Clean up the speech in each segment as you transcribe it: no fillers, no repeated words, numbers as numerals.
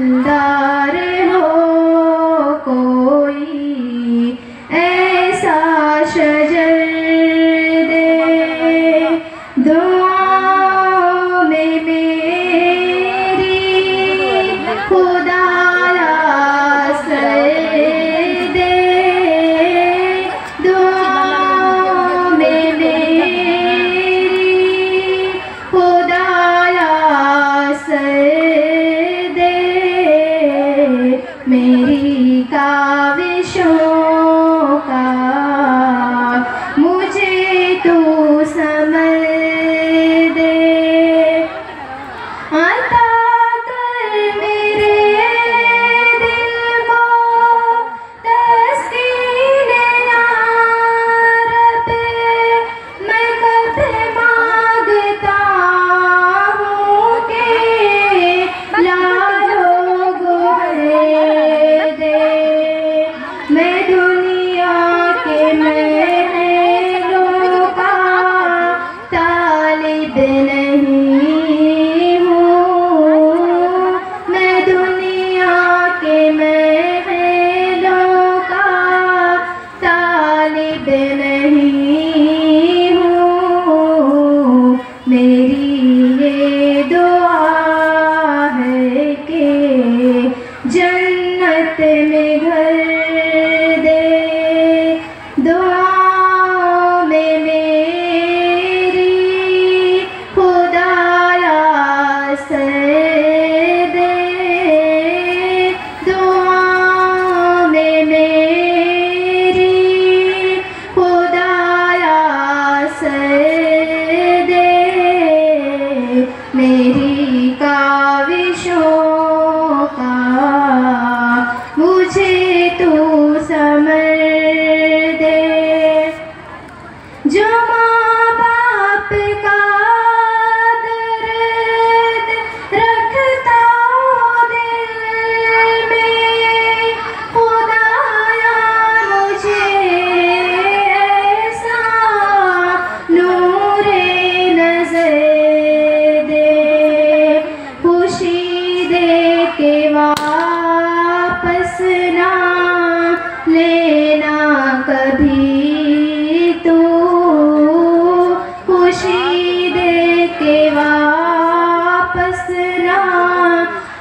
दिलदार हो कोई ऐसा शजर दे, दुआओं में मेरी खुदाया सर दे, दुआओं में मेरी खुदाया सर दे, मेरी काविशों का मुझे तू समझ दे, अता कर मेरे दिल को तस्कीन या रब, मैं कब मांगता हूँ कि लालो गोहर दे, मैं दुनिया के महलों का तालिब नहीं हूँ, मैं दुनिया के महलों का तालिब नहीं हूँ, मेरी ये दुआ है कि जन्नत में घर दे, दुआओं में मेरी खुदाया सर दे, दुआओं में मेरी खुदाया सर दे, मेरी काविशों का मुझे तू समझ दे, जो माँ बाप का दर्द रखता दिल में, खुदाया मुझे ऐसा नूरे नज़र दे, खुशी दे के वापस ना लेना कभी तू, खुशी दे के वापस ना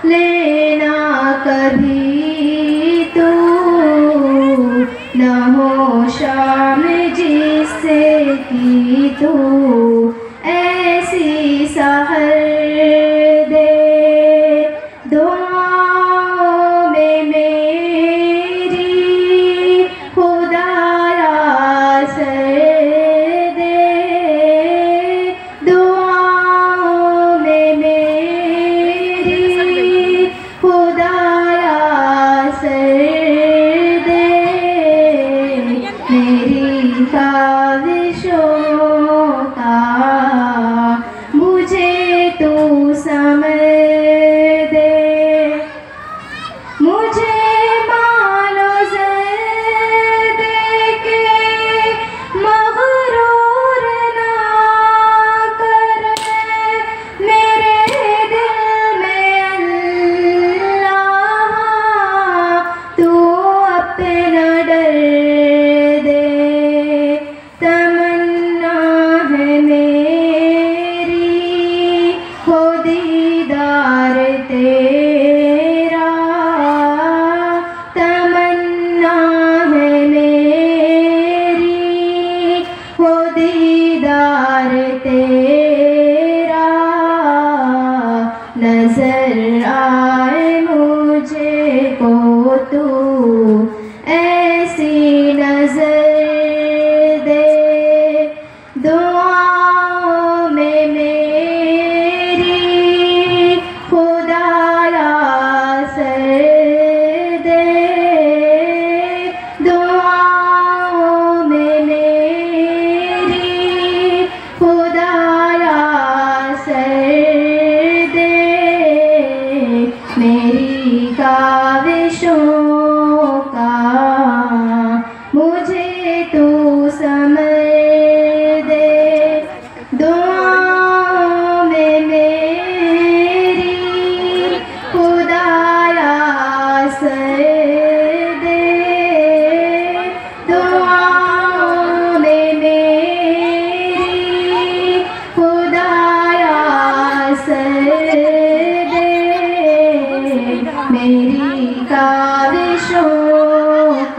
लेना कभी तू, न हो शाम जिससे की तू ऐसी सहर दे, दुआओं में मेरी खुदाया सर दे, दुआओं में मेरी खुदाया सर दे, मेरी काविशों का मुझे तू समझ दे, मुझे मालो ज़र दे के मग़रूर ना कर, मेरे दिल में अल्लाह तू अपना डर दे, तमन्ना है मेरी हो दीदार तेरा, तमन्ना है मेरी हो दीदार तेरा, नजर आए मुझे को तू ऐसी नजर दे, दुआओं में मेरी खुदाया सर दे, दुआओं में मेरी खुदाया सर दे, मेरी काविशों का मुझे तू समझ दे, दुआओं में मेरी खुदाया का विशोका